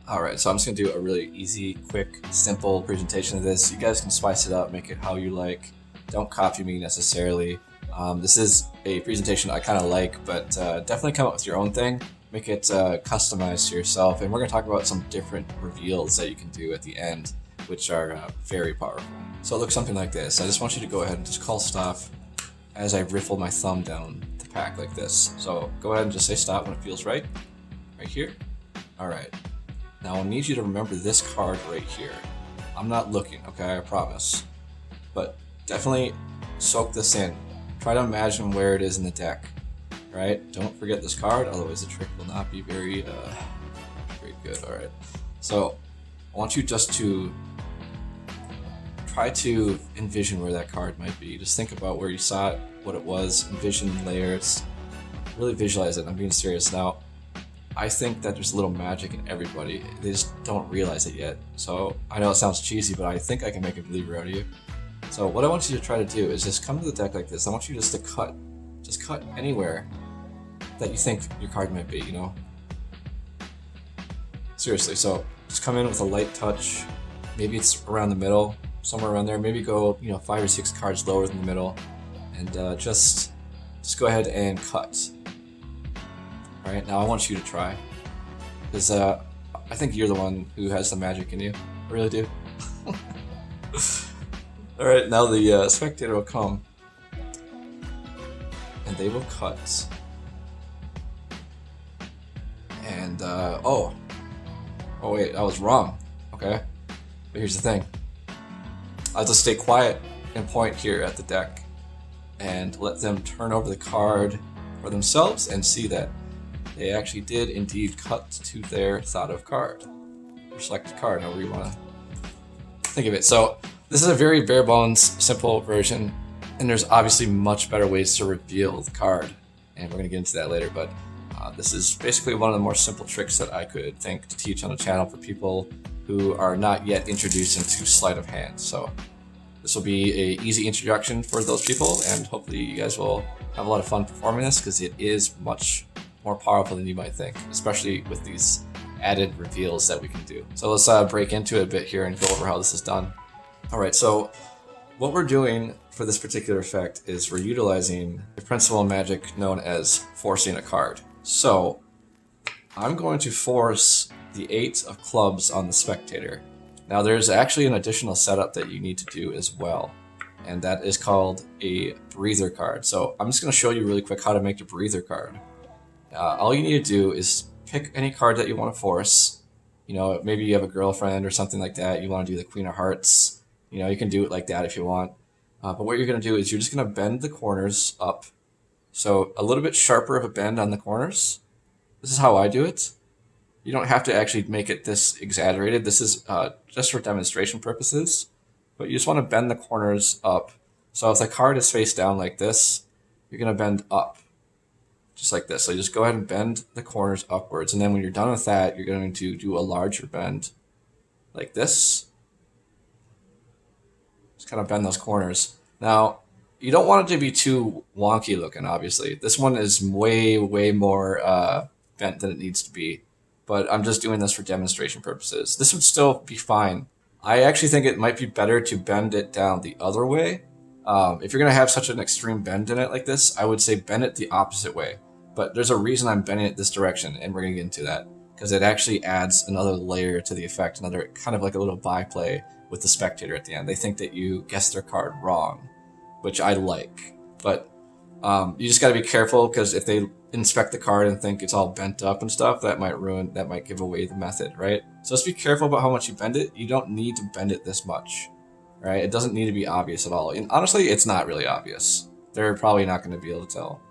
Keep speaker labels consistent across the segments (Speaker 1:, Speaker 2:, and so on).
Speaker 1: Alright, so I'm just going to do a really easy, quick, simple presentation of this. You guys can spice it up, make it how you like. Don't copy me necessarily. This is a presentation I kind of like, but definitely come up with your own thing. Make it customized to yourself, and we're going to talk about some different reveals that you can do at the end, which are very powerful. So it looks something like this. I just want you to go ahead and just call stop as I riffle my thumb down the pack like this. So go ahead and just say stop when it feels right here. Alright. Now I need you to remember this card right here. I'm not looking, okay, I promise. But definitely soak this in. Try to imagine where it is in the deck, right? Don't forget this card, otherwise the trick will not be very good, alright. So I want you just to try to envision where that card might be. Just think about where you saw it, what it was, envision layers, really visualize it. I'm being serious now. I think that there's a little magic in everybody. They just don't realize it yet. So I know it sounds cheesy, but I think I can make a believer out of you. So what I want you to try to do is just come to the deck like this. I want you just to cut. Just cut anywhere that you think your card might be, you know? Seriously, so just come in with a light touch. Maybe it's around the middle, somewhere around there. Maybe go, 5 or 6 cards lower than the middle. And just go ahead and cut. Alright, now I want you to try, because I think you're the one who has the magic in you. I really do. Alright, now the spectator will come, and they will cut. And, oh wait, I was wrong. Okay, but here's the thing. I'll just stay quiet and point here at the deck, and let them turn over the card for themselves and see that they actually did indeed cut to their thought of card, or selected card, however you want to think of it. So this is a very bare bones, simple version, and there's obviously much better ways to reveal the card, and we're going to get into that later, but this is basically one of the more simple tricks that I could think to teach on the channel for people who are not yet introduced into sleight of hand. So this will be an easy introduction for those people, and hopefully you guys will have a lot of fun performing this, because it is much more powerful than you might think, especially with these added reveals that we can do. So let's break into it a bit here and go over how this is done. Alright, so what we're doing for this particular effect is we're utilizing the principle of magic known as forcing a card. So I'm going to force the 8 of clubs on the spectator. Now there's actually an additional setup that you need to do as well, and that is called a breather card. So I'm just going to show you really quick how to make a breather card. All you need to do is pick any card that you want to force. Maybe you have a girlfriend or something like that. You want to do the Queen of Hearts. You can do it like that if you want. But what you're going to do is you're just going to bend the corners up. So a little bit sharper of a bend on the corners. This is how I do it. You don't have to actually make it this exaggerated. This is just for demonstration purposes. But you just want to bend the corners up. So if the card is face down like this, you're going to bend up. Just like this. So you just go ahead and bend the corners upwards, and then when you're done with that, you're going to do a larger bend like this. Just kind of bend those corners. Now, you don't want it to be too wonky looking, obviously. This one is way more bent than it needs to be, but I'm just doing this for demonstration purposes. This would still be fine. I actually think it might be better to bend it down the other way. If you're going to have such an extreme bend in it like this, I would say bend it the opposite way. But there's a reason I'm bending it this direction, and we're going to get into that, because it actually adds another layer to the effect, another kind of like a little byplay with the spectator at the end. They think that you guessed their card wrong, which I like. But you just got to be careful, because if they inspect the card and think it's all bent up and stuff, that might give away the method, right? So just be careful about how much you bend it. You don't need to bend it this much, right? It doesn't need to be obvious at all. And honestly, it's not really obvious. They're probably not going to be able to tell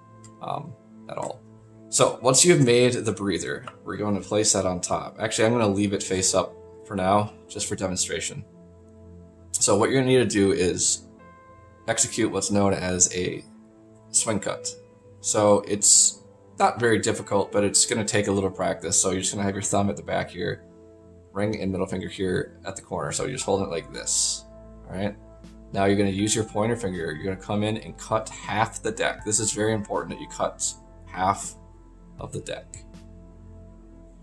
Speaker 1: at all. So once you've made the breather, we're going to place that on top. Actually, I'm going to leave it face up for now, just for demonstration. So what you're going to need to do is execute what's known as a swing cut. So it's not very difficult, but it's going to take a little practice. So you're just going to have your thumb at the back here, ring and middle finger here at the corner. So you're just holding it like this. All right. Now you're going to use your pointer finger. You're going to come in and cut half the deck. This is very important that you cut half of the deck.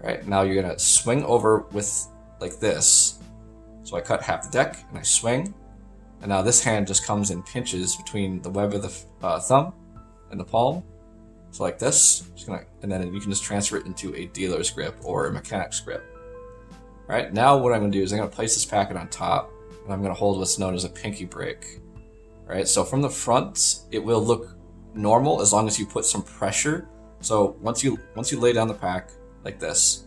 Speaker 1: All right. Now you're going to swing over with like this. So I cut half the deck and I swing. And now this hand just comes and pinches between the web of the thumb and the palm. So like this, just gonna, and then you can just transfer it into a dealer's grip or a mechanic's grip. All right, now what I'm gonna do is I'm gonna place this packet on top and I'm gonna hold what's known as a pinky break. All right, so from the front, it will look normal as long as you put some pressure. So once you lay down the pack like this,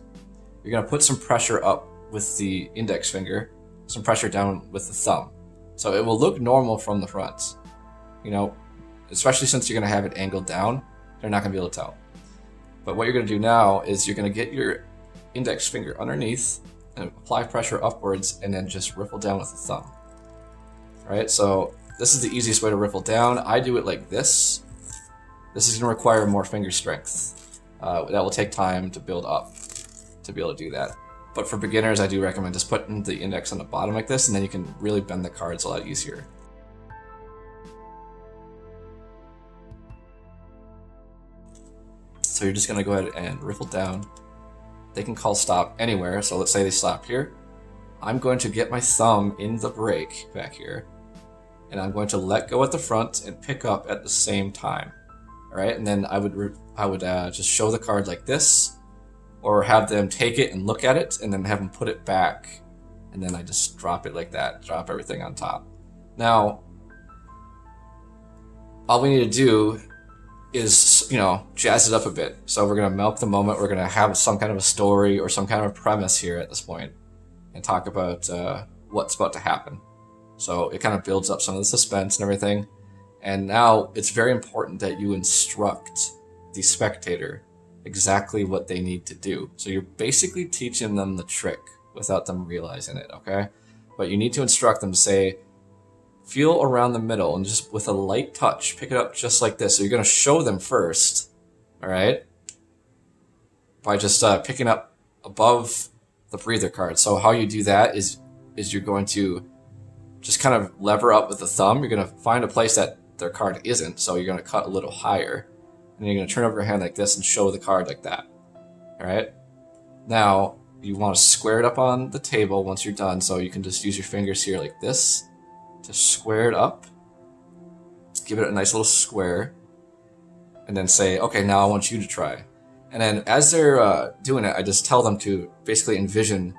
Speaker 1: you're gonna put some pressure up with the index finger, some pressure down with the thumb. So it will look normal from the front, you know, especially since you're gonna have it angled down. They're not going to be able to tell. But what you're going to do now is you're going to get your index finger underneath and apply pressure upwards and then just riffle down with the thumb. All right, so this is the easiest way to riffle down. I do it like this. This is going to require more finger strength. That will take time to build up to be able to do that. But for beginners, I do recommend just putting the index on the bottom like this, and then you can really bend the cards a lot easier. So you're just going to go ahead and riffle down. They can call stop anywhere. So let's say they stop here. I'm going to get my thumb in the break back here. And I'm going to let go at the front and pick up at the same time. All right. And then I would just show the card like this. Or have them take it and look at it. And then have them put it back. And then I just drop it like that. Drop everything on top. Now, all we need to do is, you know, jazz it up a bit. So we're going to milk the moment. We're going to have some kind of a story or some kind of a premise here at this point and talk about what's about to happen. So it kind of builds up some of the suspense and everything. And now it's very important that you instruct the spectator exactly what they need to do. So you're basically teaching them the trick without them realizing it, okay? But you need to instruct them to say, feel around the middle and just with a light touch, pick it up just like this. So you're going to show them first, all right, by just picking up above the breather card. So how you do that is you're going to just kind of lever up with the thumb. You're going to find a place that their card isn't. So you're going to cut a little higher. And then you're going to turn over your hand like this and show the card like that. All right. Now you want to square it up on the table once you're done. So you can just use your fingers here like this to square it up, give it a nice little square, and then say, okay, now I want you to try. And then as they're doing it, I just tell them to basically envision,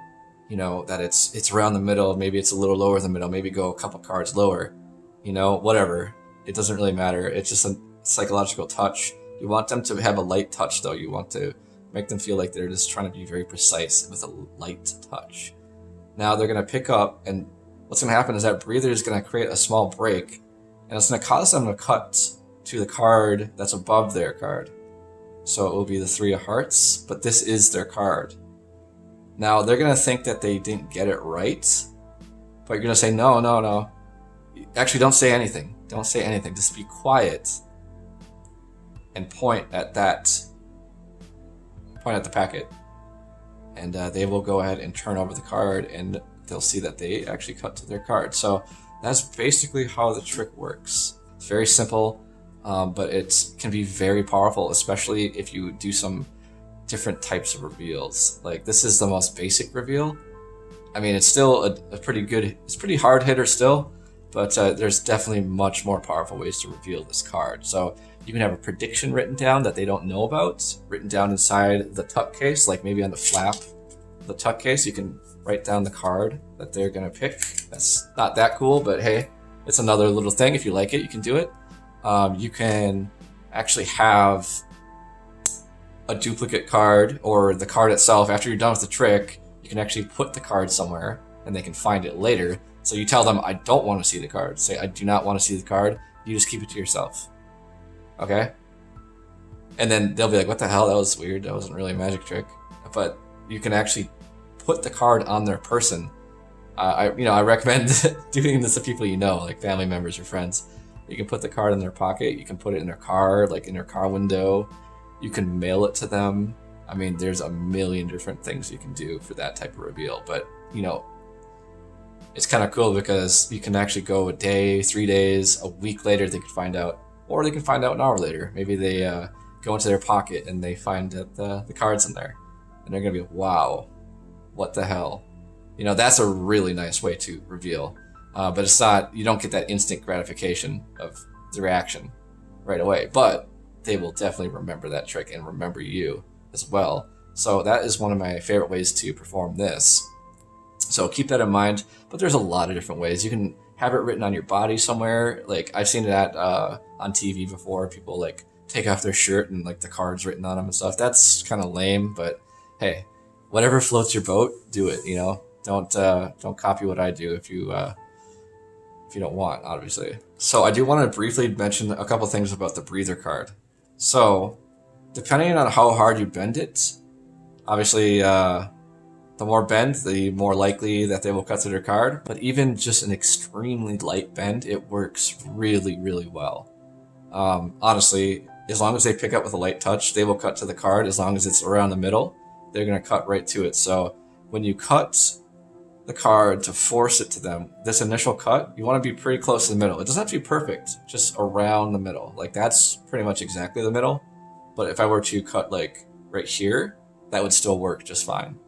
Speaker 1: you know, that it's around the middle, maybe it's a little lower than the middle, maybe go a couple cards lower, you know, whatever. It doesn't really matter. It's just a psychological touch. You want them to have a light touch, though. You want to make them feel like they're just trying to be very precise with a light touch. Now they're going to pick up, and what's going to happen is that breather is going to create a small break, and it's going to cause them to cut to the card that's above their card. So it will be the 3 of hearts, but this is their card. Now they're going to think that they didn't get it right, but you're going to say, no. Actually, don't say anything. Don't say anything. Just be quiet and point at the packet. And they will go ahead and turn over the card, and they'll see that they actually cut to their card. So that's basically how the trick works. It's very simple, but it can be very powerful, especially if you do some different types of reveals. Like, this is the most basic reveal. I mean, it's still a pretty good, it's pretty hard hitter still, but there's definitely much more powerful ways to reveal this card. So you can have a prediction written down that they don't know about, written down inside the tuck case, like maybe on the flap of the tuck case. You can write down the card that they're going to pick. That's not that cool, but hey, it's another little thing. If you like it, you can do it. You can actually have a duplicate card, or the card itself. After you're done with the trick, you can actually put the card somewhere and they can find it later. So you tell them, I don't want to see the card. Say, I do not want to see the card. You just keep it to yourself. Okay? And then they'll be like, what the hell? That was weird. That wasn't really a magic trick. But you can actually put the card on their person. I recommend doing this to people you know, like family members or friends. You can put the card in their pocket. You can put it in their car, like in their car window. You can mail it to them. I mean, there's a million different things you can do for that type of reveal, but you know, it's kind of cool because you can actually go a day, 3 days, a week later they could find out, or they can find out an hour later. Maybe they go into their pocket and they find that the card's in there, and they're gonna be like, wow, what the hell? You know, that's a really nice way to reveal, but it's not, you don't get that instant gratification of the reaction right away, but they will definitely remember that trick and remember you as well. So that is one of my favorite ways to perform this. So keep that in mind, but there's a lot of different ways. You can have it written on your body somewhere. Like I've seen that on TV before. People like take off their shirt and like the cards written on them and stuff. That's kind of lame, but hey, whatever floats your boat, do it. You know, don't copy what I do if you don't want, obviously. So I do want to briefly mention a couple things about the breather card. So depending on how hard you bend it, obviously the more bend, the more likely that they will cut through their card. But even just an extremely light bend, it works really, really well. Honestly, as long as they pick up with a light touch, they will cut to the card. As long as it's around the middle, they're going to cut right to it. So when you cut the card to force it to them, this initial cut, you want to be pretty close to the middle. It doesn't have to be perfect, just around the middle. Like that's pretty much exactly the middle. But if I were to cut like right here, that would still work just fine.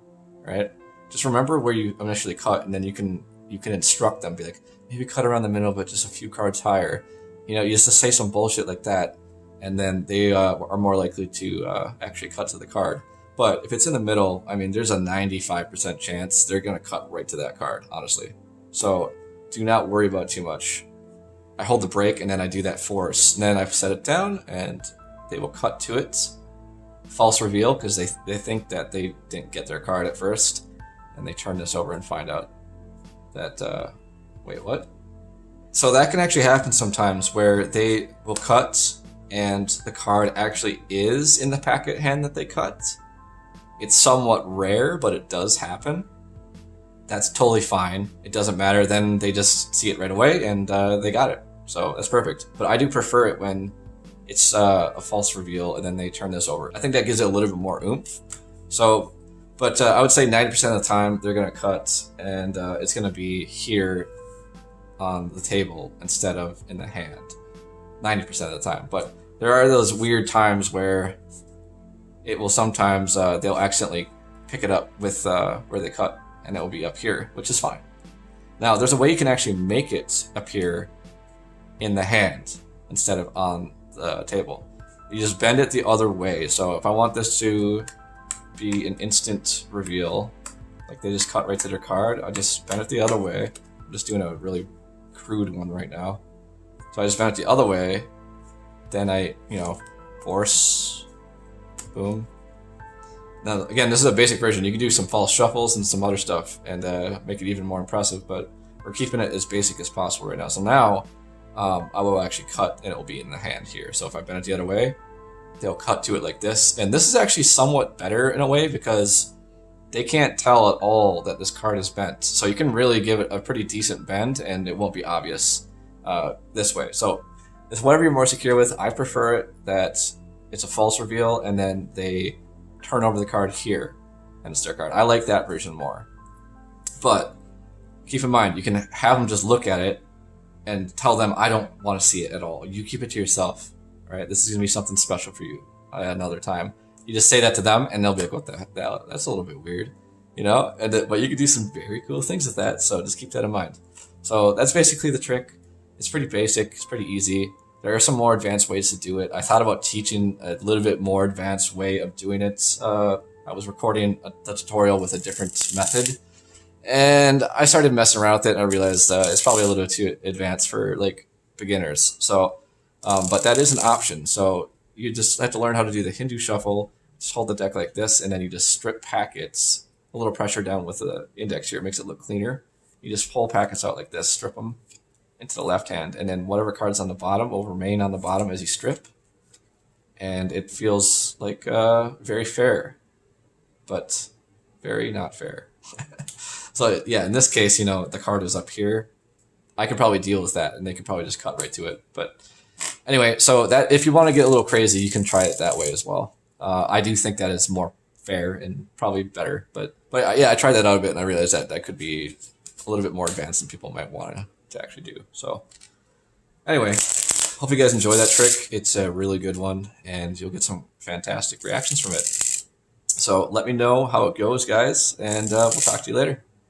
Speaker 1: Right? Just remember where you initially cut, and then you can instruct them, be like, maybe cut around the middle, but just a few cards higher. You know, you just say some bullshit like that, and then they are more likely to actually cut to the card. But if it's in the middle, I mean, there's a 95% chance they're going to cut right to that card, honestly. So do not worry about too much. I hold the break, and then I do that force, and then I set it down, and they will cut to it. False reveal, because they think that they didn't get their card at first, and they turn this over and find out that wait, what? So that can actually happen sometimes where they will cut and the card actually is in the packet hand that they cut. It's somewhat rare, but it does happen. That's totally fine. It doesn't matter. Then they just see it right away and they got it. So that's perfect. But I do prefer it when it's a false reveal and then they turn this over. I think that gives it a little bit more oomph. So, but I would say 90% of the time they're going to cut and it's going to be here on the table instead of in the hand. 90% of the time. But there are those weird times where it will sometimes, they'll accidentally pick it up with where they cut and it will be up here, which is fine. Now, there's a way you can actually make it appear in the hand instead of on the table. You just bend it the other way. So if I want this to be an instant reveal, like they just cut right to their card, I just bend it the other way. I'm just doing a really crude one right now. So I just bend it the other way, then I, force, boom. Now, again, this is a basic version. You can do some false shuffles and some other stuff and make it even more impressive, but we're keeping it as basic as possible right now. So now, I will actually cut and it will be in the hand here. So if I bend it the other way, they'll cut to it like this. And this is actually somewhat better in a way because they can't tell at all that this card is bent. So you can really give it a pretty decent bend and it won't be obvious this way. So it's whatever you're more secure with. I prefer it that it's a false reveal and then they turn over the card here and it's their card. I like that version more. But keep in mind, you can have them just look at it and tell them, I don't want to see it at all. You keep it to yourself. All right, this is gonna be something special for you another time. You just say that to them, and they'll be like, "What the hell? That's a little bit weird," But you can do some very cool things with that. So just keep that in mind. So that's basically the trick. It's pretty basic. It's pretty easy. There are some more advanced ways to do it. I thought about teaching a little bit more advanced way of doing it. I was recording a tutorial with a different method. And I started messing around with it and I realized it's probably a little too advanced for like beginners. So, but that is an option. So you just have to learn how to do the Hindu shuffle. Just hold the deck like this and then you just strip packets. A little pressure down with the index here makes it look cleaner. You just pull packets out like this, strip them into the left hand. And then whatever card's on the bottom will remain on the bottom as you strip. And it feels like very fair, but very not fair. So yeah, in this case, the card is up here. I could probably deal with that and they could probably just cut right to it. But anyway, so that if you want to get a little crazy, you can try it that way as well. I do think that is more fair and probably better. But yeah, I tried that out a bit and I realized that that could be a little bit more advanced than people might want to actually do. So anyway, hope you guys enjoy that trick. It's a really good one and you'll get some fantastic reactions from it. So let me know how it goes, guys, and we'll talk to you later.